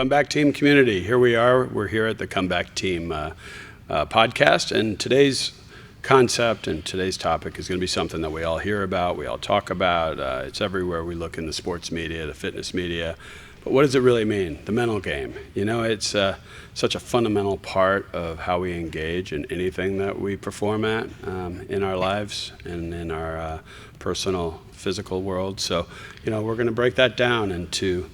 Comeback Team community, here we are. We're here at the Comeback Team podcast, and today's concept and today's topic is going to be something that we all hear about, we all talk about. It's everywhere we look in the sports media, the fitness media. But what does it really mean? The mental game. You know, it's such a fundamental part of how we engage in anything that we perform at in our lives and in our personal, physical world. So, you know, we're going to break that down into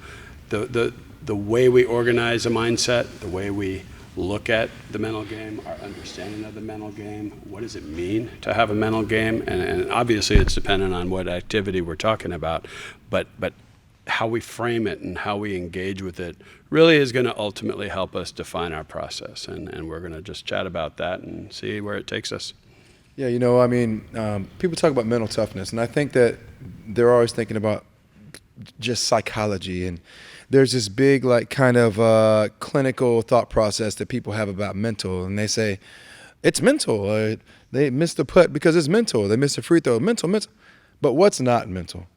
the way we organize a mindset, the way we look at the mental game, our understanding of the mental game. What does it mean to have a mental game? And obviously it's dependent on what activity we're talking about, but how we frame it and how we engage with it really is going to ultimately help us define our process. And we're going to just chat about that and see where it takes us. Yeah, you know, I mean, people talk about mental toughness, and I think that they're always thinking about just psychology. And there's this big, like, kind of clinical thought process that people have about mental. And they say, it's mental. They missed the putt because it's mental. They missed a free throw. Mental. But what's not mental,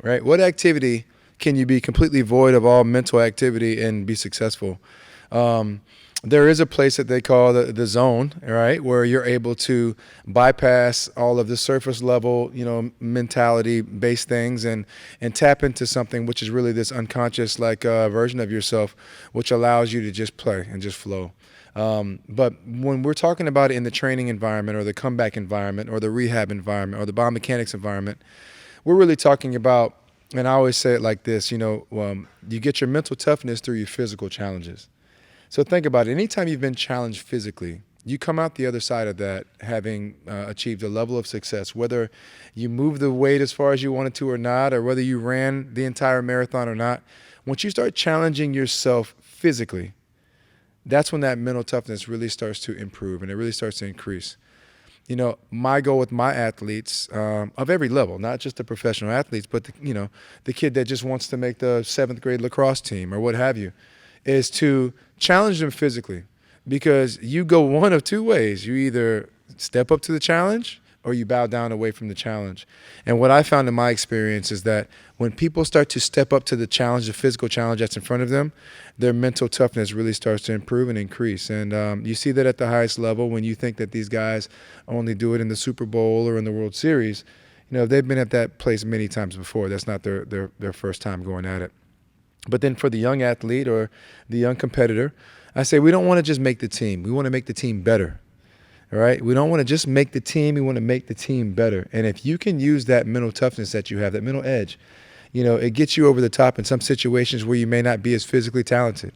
right? What activity can you be completely void of all mental activity and be successful? There is a place that they call the zone, right, where you're able to bypass all of the surface level, you know, mentality-based things and tap into something which is really this unconscious, like, version of yourself, which allows you to just play and just flow. But when we're talking about it in the training environment or the comeback environment or the rehab environment or the biomechanics environment, we're really talking about, and I always say it like this, you know, you get your mental toughness through your physical challenges. So think about it. Anytime you've been challenged physically, you come out the other side of that having achieved a level of success, whether you moved the weight as far as you wanted to or not, or whether you ran the entire marathon or not. Once you start challenging yourself physically, that's when that mental toughness really starts to improve and it really starts to increase. You know, my goal with my athletes of every level, not just the professional athletes, but the kid that just wants to make the 7th grade lacrosse team or what have you, is to challenge them physically, because you go one of two ways. You either step up to the challenge or you bow down away from the challenge. And what I found in my experience is that when people start to step up to the challenge, the physical challenge that's in front of them, their mental toughness really starts to improve and increase. And you see that at the highest level when you think that these guys only do it in the Super Bowl or in the World Series. You know, they've been at that place many times before. That's not their first time going at it. But then for the young athlete or the young competitor, I say we don't want to just make the team. We want to make the team better. All right? We don't want to just make the team. We want to make the team better. And if you can use that mental toughness that you have, that mental edge, you know, it gets you over the top in some situations where you may not be as physically talented,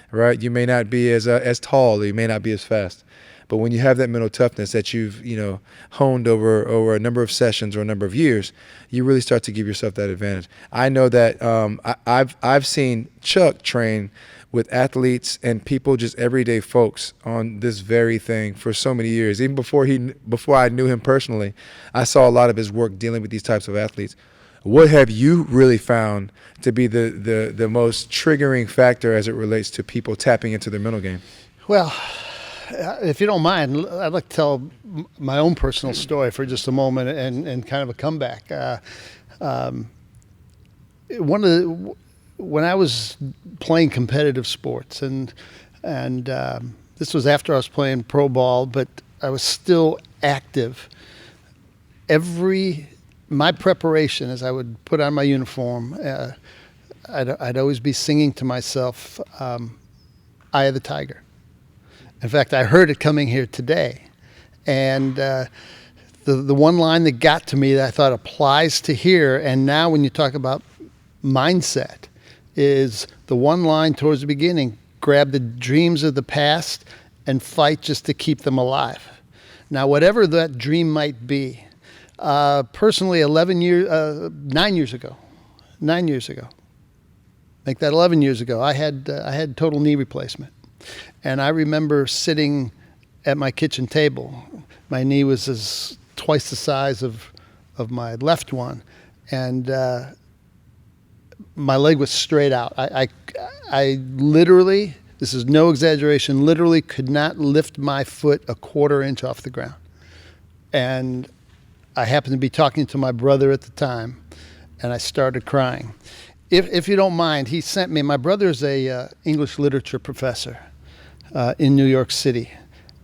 right? You may not be as tall, or you may not be as fast. But when you have that mental toughness that you've, you know, honed over a number of sessions or a number of years, you really start to give yourself that advantage. I know that I've seen Chuck train with athletes and people, just everyday folks, on this very thing for so many years. Even before I knew him personally, I saw a lot of his work dealing with these types of athletes. What have you really found to be the most triggering factor as it relates to people tapping into their mental game? Well, if you don't mind, I'd like to tell my own personal story for just a moment and kind of a comeback. When I was playing competitive sports, and this was after I was playing pro ball, but I was still active. My preparation, as I would put on my uniform, I'd always be singing to myself, "Eye of the Tiger." In fact, I heard it coming here today. And the one line that got to me that I thought applies to here, and now when you talk about mindset, is the one line towards the beginning: grab the dreams of the past and fight just to keep them alive. Now, whatever that dream might be, personally, 9 years ago, make that 11 years ago, I had total knee replacement. And I remember sitting at my kitchen table. My knee was twice the size of my left one, and my leg was straight out. I literally, this is no exaggeration, literally could not lift my foot a quarter inch off the ground. And I happened to be talking to my brother at the time, and I started crying. if you don't mind, he sent me. My brother's a English literature professor in New York City,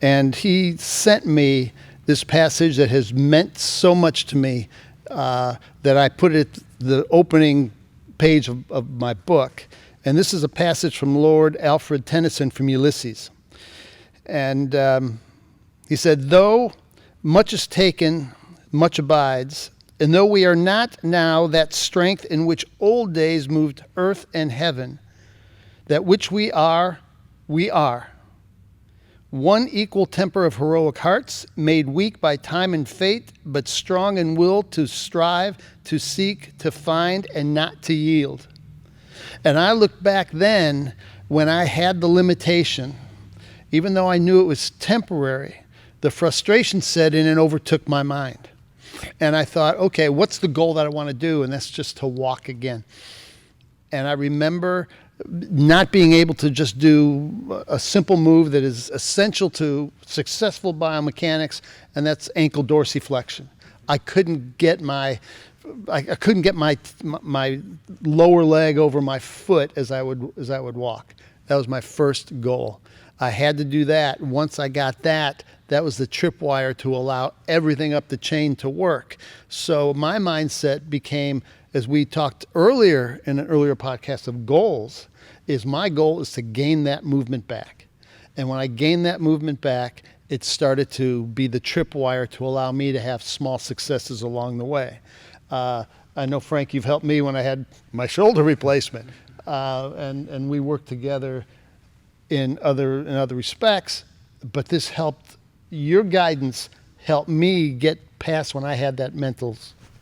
and he sent me this passage that has meant so much to me that I put it the opening page of my book. And this is a passage from Lord Alfred Tennyson from Ulysses. And he said, "Though much is taken, much abides, and though we are not now that strength in which old days moved earth and heaven, that which we are, we are. One equal temper of heroic hearts, made weak by time and fate, but strong in will to strive, to seek, to find, and not to yield." And I look back then when I had the limitation, even though I knew it was temporary, the frustration set in and overtook my mind. And I thought, okay, what's the goal that I want to do? And that's just to walk again. And I remember not being able to just do a simple move that is essential to successful biomechanics, and that's ankle dorsiflexion. I couldn't get my lower leg over my foot as I would walk. That was my first goal. I had to do that. Once I got that, that was the tripwire to allow everything up the chain to work. So my mindset became, as we talked earlier in an earlier podcast of goals, is my goal is to gain that movement back. And when I gained that movement back, it started to be the tripwire to allow me to have small successes along the way. I know, Frank, you've helped me when I had my shoulder replacement, and we worked together in other respects. But this helped. Your guidance helped me get past when I had that mental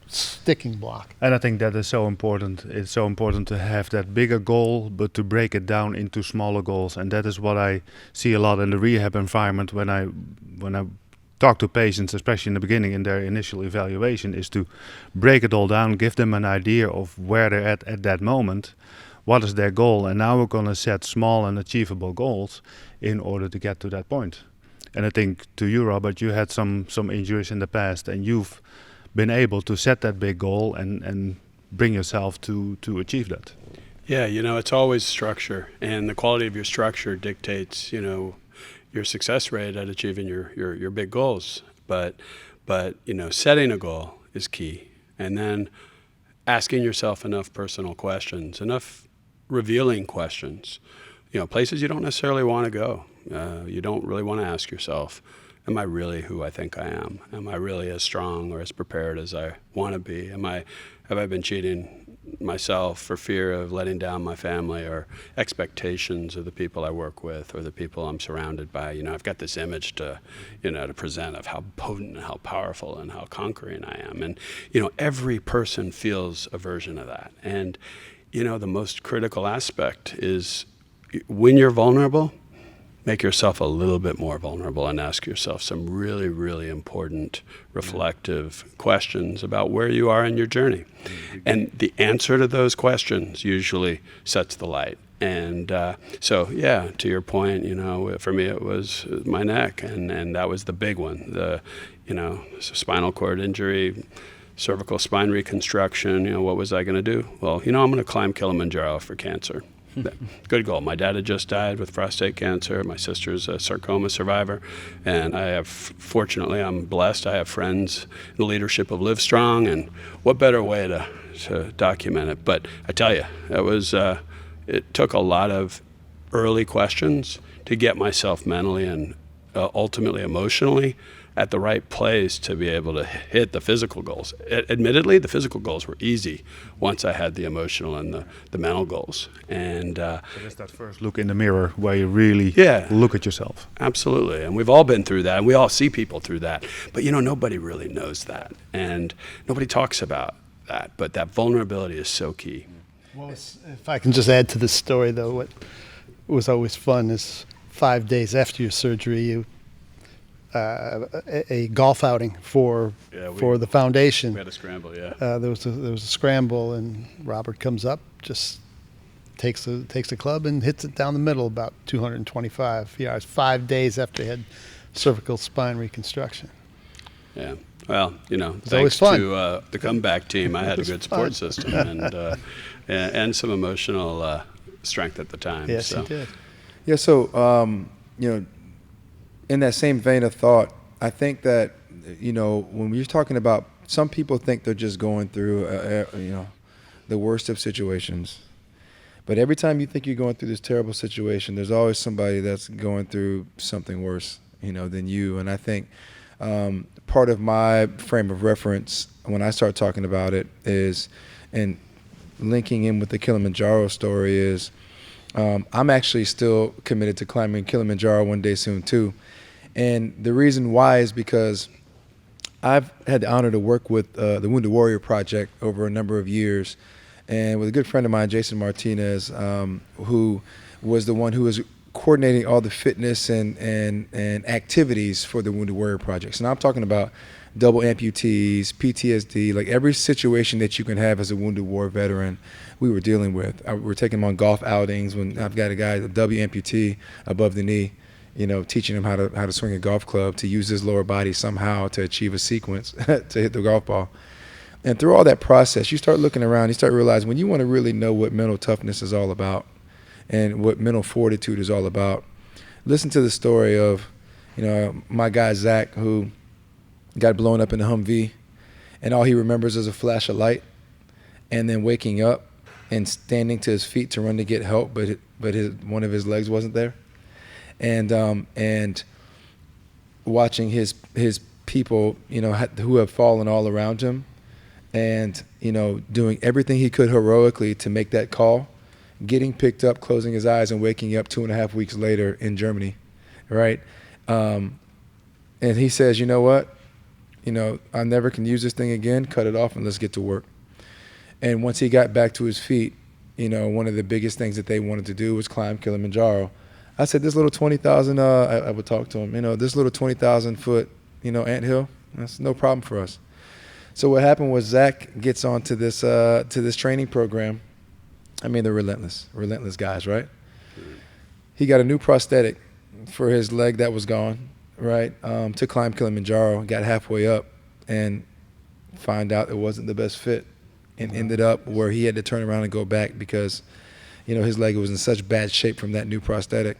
sticking block. And I think that is so important. It's so important to have that bigger goal, but to break it down into smaller goals. And that is what I see a lot in the rehab environment when I talk to patients, especially in the beginning in their initial evaluation, is to break it all down, give them an idea of where they're at that moment, what is their goal, and now we're going to set small and achievable goals in order to get to that point. And I think to you, Robert, you had some injuries in the past, and you've been able to set that big goal and bring yourself to achieve that. Yeah, it's always structure, and the quality of your structure dictates, your success rate at achieving your big goals. But setting a goal is key, and then asking yourself enough personal questions, enough revealing questions, places you don't necessarily want to go. You don't really want to ask yourself, am I really who I think I am? Am I really as strong or as prepared as I want to be? Have I been cheating myself for fear of letting down my family or expectations of the people I work with or the people I'm surrounded by? I've got this image to present of how potent and how powerful and how conquering I am. And, every person feels a version of that. And, the most critical aspect is when you're vulnerable, make yourself a little bit more vulnerable and ask yourself some really, really important reflective questions about where you are in your journey. And the answer to those questions usually sets the light. And to your point, for me it was my neck, and that was the big one. The spinal cord injury, cervical spine reconstruction. What was I going to do? Well, I'm going to climb Kilimanjaro for cancer. Good goal. My dad had just died with prostate cancer. My sister's a sarcoma survivor. And fortunately, I'm blessed. I have friends in the leadership of Livestrong, and what better way to document it? But I tell you, it took a lot of early questions to get myself mentally and ultimately emotionally at the right place to be able to hit the physical goals. Admittedly, the physical goals were easy once I had the emotional and the mental goals. And so that's that first look in the mirror where you really look at yourself. Absolutely. And we've all been through that, and we all see people through that. But nobody really knows that, and nobody talks about that. But that vulnerability is so key. Well, if I can just add to this story, though, what was always fun is 5 days after your surgery, a golf outing for the foundation. We had a scramble, there was a scramble, and Robert comes up, just takes a club and hits it down the middle about 225 yards. 5 days after he had cervical spine reconstruction. Yeah. Well, always thanks fun. to the comeback team, I had a was good support fun. system and some emotional strength at the time. Yes, so. he did. Yeah. So, in that same vein of thought, I think that, when we're talking about, some people think they're just going through, the worst of situations. But every time you think you're going through this terrible situation, there's always somebody that's going through something worse, than you. And I think part of my frame of reference when I start talking about it is, and linking in with the Kilimanjaro story is, I'm actually still committed to climbing Kilimanjaro one day soon too. And the reason why is because I've had the honor to work with the Wounded Warrior Project over a number of years, and with a good friend of mine, Jason Martinez, who was the one who was coordinating all the fitness and activities for the Wounded Warrior Project. So now I'm talking about double amputees, PTSD, like every situation that you can have as a Wounded War veteran, we were dealing with. We're taking them on golf outings when I've got a guy, a W amputee above the knee, teaching him how to swing a golf club, to use his lower body somehow to achieve a sequence to hit the golf ball. And through all that process, you start looking around, you start realizing when you want to really know what mental toughness is all about and what mental fortitude is all about, listen to the story of, my guy Zach, who got blown up in a Humvee, and all he remembers is a flash of light, and then waking up and standing to his feet to run to get help, but one of his legs wasn't there. And watching his people, who have fallen all around him, and doing everything he could heroically to make that call, getting picked up, closing his eyes, and waking up 2.5 weeks later in Germany, right? And he says, you know what? I never can use this thing again. Cut it off and let's get to work. And once he got back to his feet, one of the biggest things that they wanted to do was climb Kilimanjaro. I said, this little 20,000, I would talk to him, this little 20,000 foot, anthill, that's no problem for us. So what happened was Zach gets onto this training program. I mean, they're relentless guys, right? He got a new prosthetic for his leg that was gone, right? To climb Kilimanjaro, got halfway up and find out it wasn't the best fit, and ended up where he had to turn around and go back because, his leg was in such bad shape from that new prosthetic.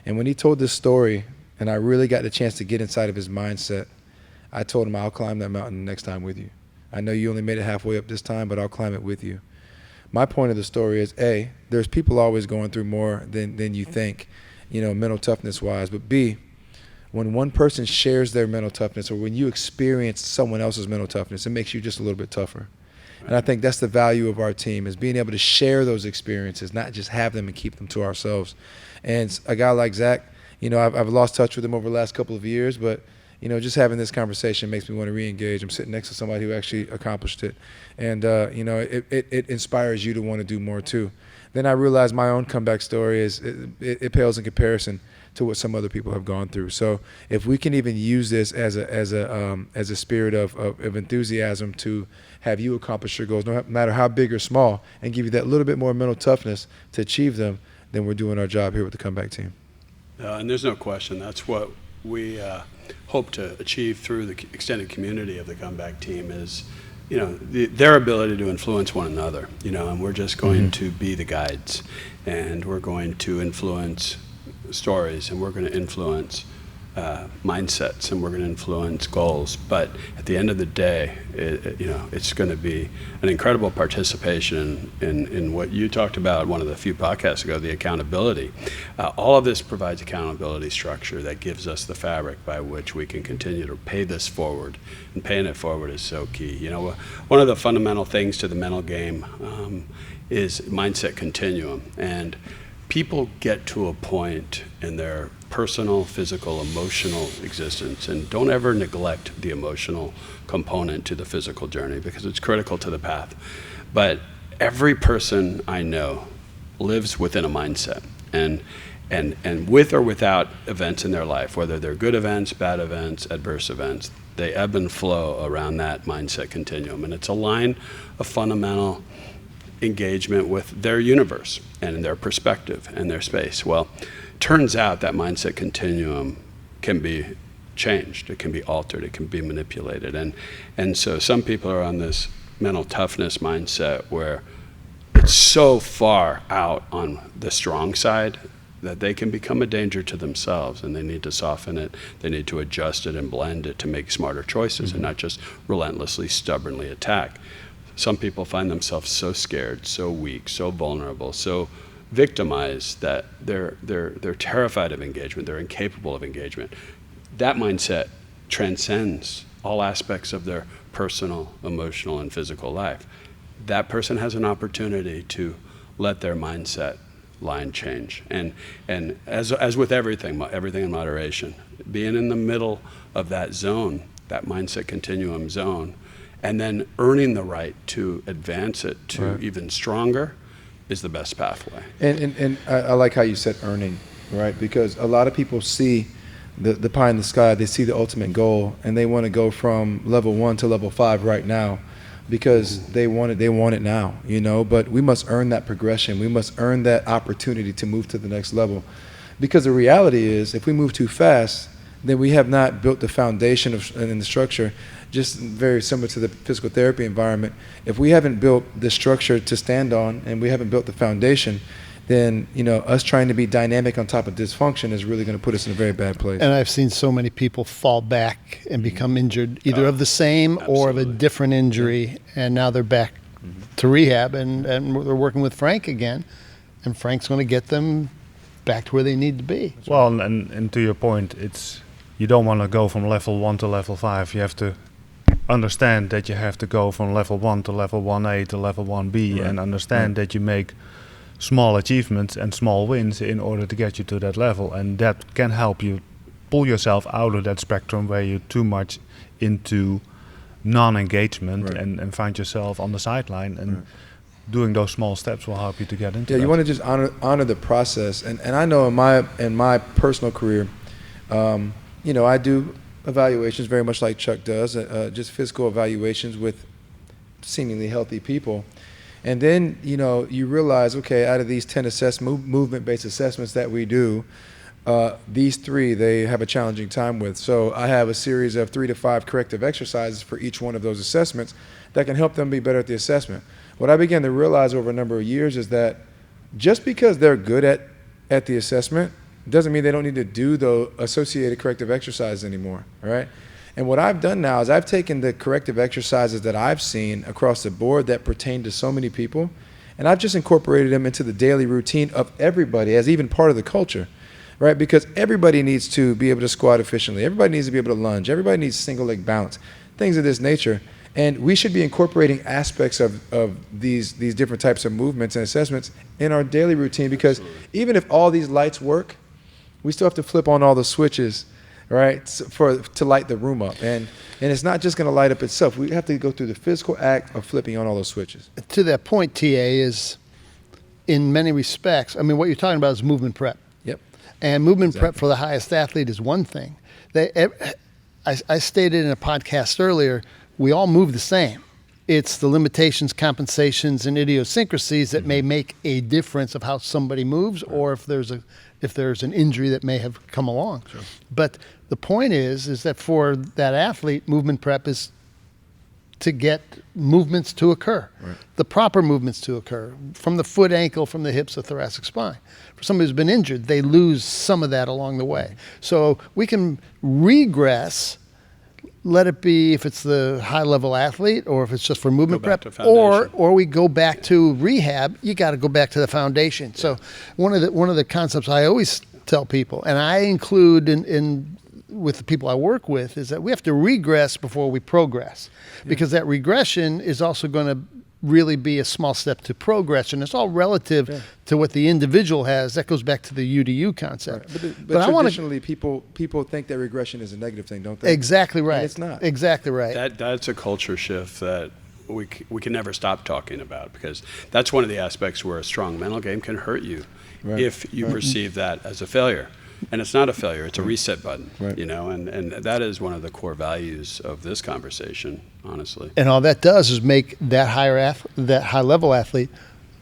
And when he told this story, and I really got the chance to get inside of his mindset, I told him, I'll climb that mountain next time with you. I know you only made it halfway up this time, but I'll climb it with you. My point of the story is, A, there's people always going through more than you think, mental toughness-wise. But B, when one person shares their mental toughness, or when you experience someone else's mental toughness, it makes you just a little bit tougher. And I think that's the value of our team, is being able to share those experiences, not just have them and keep them to ourselves. And a guy like Zach, I've lost touch with him over the last couple of years, but just having this conversation makes me want to re-engage. I'm sitting next to somebody who actually accomplished it. And, it inspires you to want to do more too. Then I realized my own comeback story it pales in comparison to what some other people have gone through. So if we can even use this as a spirit of enthusiasm to have you accomplish your goals, no matter how big or small, and give you that little bit more mental toughness to achieve them, then we're doing our job here with the comeback team. And there's no question that's what we hope to achieve through the extended community of the comeback team is, their ability to influence one another, and we're just going to be the guides, and we're going to influence stories, and we're going to influence mindsets, and we're going to influence goals. But at the end of the day, it's going to be an incredible participation in what you talked about one of the few podcasts ago, the accountability. All of this provides accountability structure that gives us the fabric by which we can continue to pay this forward, and paying it forward is so key. One of the fundamental things to the mental game is mindset continuum, and people get to a point in their personal, physical, emotional existence, and don't ever neglect the emotional component to the physical journey because it's critical to the path. But every person I know lives within a mindset, and with or without events in their life, whether they're good events, bad events, adverse events, they ebb and flow around that mindset continuum, and it's a line of fundamental engagement with their universe and their perspective and their space. Well, turns out that mindset continuum can be changed. It can be altered. It can be manipulated. And so some people are on this mental toughness mindset where it's so far out on the strong side that they can become a danger to themselves, and they need to soften it. They need to adjust it and blend it to make smarter choices and not just relentlessly, stubbornly attack. Some people find themselves so scared, so weak, so vulnerable, so victimized that they're terrified of engagement. They're incapable of engagement. That mindset transcends all aspects of their personal, emotional, and physical life. That person has an opportunity to let their mindset line change. And as with everything in moderation, being in the middle of that zone, that mindset continuum zone, and then earning the right to advance it to even stronger is the best pathway. And I like how you said earning, right? Because a lot of people see the pie in the sky, they see the ultimate goal, and they want to go from level 1 to level 5 right now because they want it now, you know? But we must earn that progression. We must earn that opportunity to move to the next level. Because the reality is, if we move too fast, then we have not built the foundation and the structure, just very similar to the physical therapy environment. If we haven't built the structure to stand on and we haven't built the foundation, then, you know, us trying to be dynamic on top of dysfunction is really going to put us in a very bad place. And I've seen so many people fall back and become injured, either of the same or of a different injury, and now they're back to rehab, and they're working with Frank again, and Frank's going to get them back to where they need to be. Well, and to your point, it's you don't want to go from level 1 to level 5. You have to understand that you have to go from level 1 to level 1A to level 1B, and understand that you make small achievements and small wins in order to get you to that level, and that can help you pull yourself out of that spectrum where you're too much into non-engagement and find yourself on the sideline, and doing those small steps will help you to get into you that. want to just honor the process. And I know in my personal career, you know, I do evaluations very much like Chuck does, just physical evaluations with seemingly healthy people. And then, you know, you realize, okay, out of these 10 movement-based assessments that we do, these 3 they have a challenging time with. So I have a series of 3 to 5 corrective exercises for each one of those assessments that can help them be better at the assessment. What I began to realize over a number of years is that just because they're good at the assessment doesn't mean they don't need to do the associated corrective exercises anymore, all right? And what I've done now is I've taken the corrective exercises that I've seen across the board that pertain to so many people, and I've just incorporated them into the daily routine of everybody as even part of the culture, right? Because everybody needs to be able to squat efficiently. Everybody needs to be able to lunge. Everybody needs single leg balance, things of this nature. And we should be incorporating aspects of these different types of movements and assessments in our daily routine, because even if all these lights work, we still have to flip on all the switches, right, to light the room up. And it's not just going to light up itself. We have to go through the physical act of flipping on all those switches. To that point, TA, is in many respects, I mean, what you're talking about is movement prep. Yep. And movement prep for the highest athlete is one thing. I stated in a podcast earlier, we all move the same. It's the limitations, compensations, and idiosyncrasies that may make a difference of how somebody moves, or if there's an injury that may have come along. Sure. But the point is that for that athlete, movement prep is to get movements to occur, the proper movements to occur, from the foot, ankle, from the hips, the thoracic spine. For somebody who's been injured, they lose some of that along the way. So we can regress, let it be if it's the high-level athlete or if it's just for movement prep, or we go back to rehab. You got to go back to the foundation. So one of the concepts I always tell people, and I include in with the people I work with, is that we have to regress before we progress, because that regression is also going to really be a small step to progression. It's all relative to what the individual has. That goes back to the UDU concept. Right. But traditionally, people think that regression is a negative thing, don't they? Exactly right. And it's not. Exactly right. That's a culture shift that we can never stop talking about, because that's one of the aspects where a strong mental game can hurt you if you perceive that as a failure. And it's not a failure, it's a reset button, you know, and that is one of the core values of this conversation, honestly. And all that does is make that high-level athlete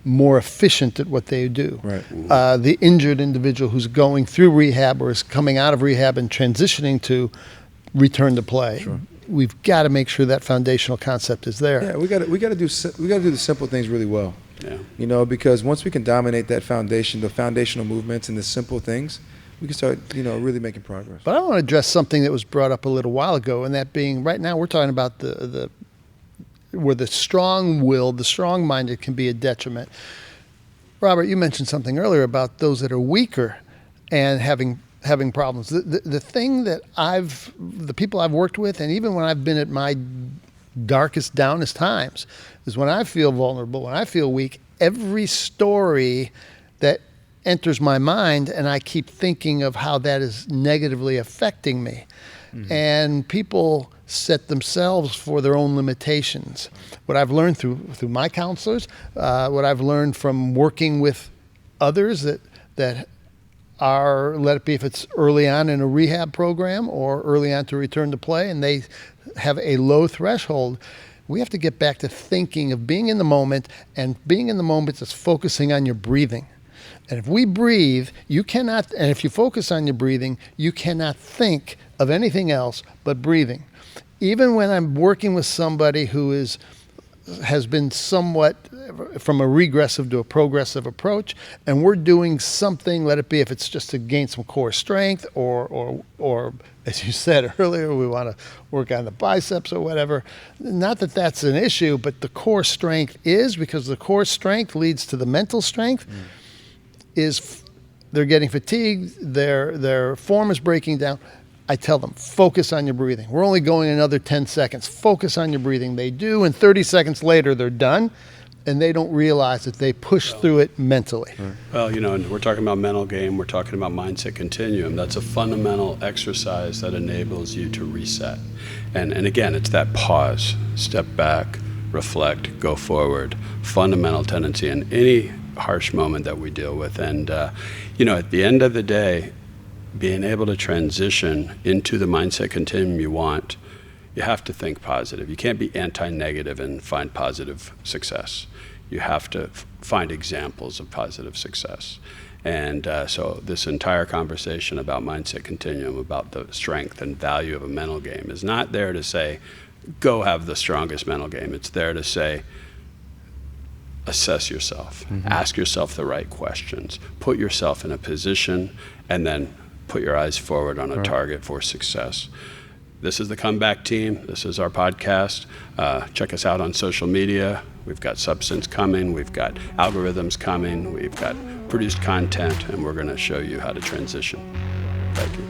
more efficient at what they do. Right. The injured individual who's going through rehab or is coming out of rehab and transitioning to return to play. Sure. We've got to make sure that foundational concept is there. Yeah, we got to do the simple things really well. Yeah. You know, because once we can dominate that foundation, the foundational movements and the simple things, we can start, you know, really making progress. But I want to address something that was brought up a little while ago, and that being right now we're talking about the where the strong-willed, the strong-minded can be a detriment. Robert, you mentioned something earlier about those that are weaker and having problems. The thing that the people I've worked with, and even when I've been at my darkest, downest times, is when I feel vulnerable, when I feel weak, every story that enters my mind, and I keep thinking of how that is negatively affecting me. Mm-hmm. And people set themselves for their own limitations. What I've learned through my counselors, what I've learned from working with others that are, let it be if it's early on in a rehab program or early on to return to play, and they have a low threshold, we have to get back to thinking of being in the moment, and being in the moment is focusing on your breathing. And if we breathe, you cannot, and if you focus on your breathing, you cannot think of anything else but breathing. Even when I'm working with somebody who has been somewhat from a regressive to a progressive approach, and we're doing something, let it be if it's just to gain some core strength, or as you said earlier, we want to work on the biceps or whatever. Not that that's an issue, but the core strength is, because the core strength leads to the mental strength. Is they're getting fatigued, their form is breaking down. I tell them, focus on your breathing. We're only going another 10 seconds. Focus on your breathing. They do, and 30 seconds later, they're done, and they don't realize that they pushed through it mentally. Well, you know, and we're talking about mental game. We're talking about mindset continuum. That's a fundamental exercise that enables you to reset. And again, it's that pause, step back, reflect, go forward, fundamental tendency in any harsh moment that we deal with. And, you know, at the end of the day, being able to transition into the mindset continuum you want, you have to think positive. You can't be anti-negative and find positive success. You have to find examples of positive success. And so this entire conversation about mindset continuum, about the strength and value of a mental game, is not there to say, go have the strongest mental game. It's there to say, assess yourself, ask yourself the right questions, put yourself in a position, and then put your eyes forward on a target for success. This is the Comeback Team. This is our podcast. Check us out on social media. We've got substance coming. We've got algorithms coming. We've got produced content, and we're going to show you how to transition. Thank you.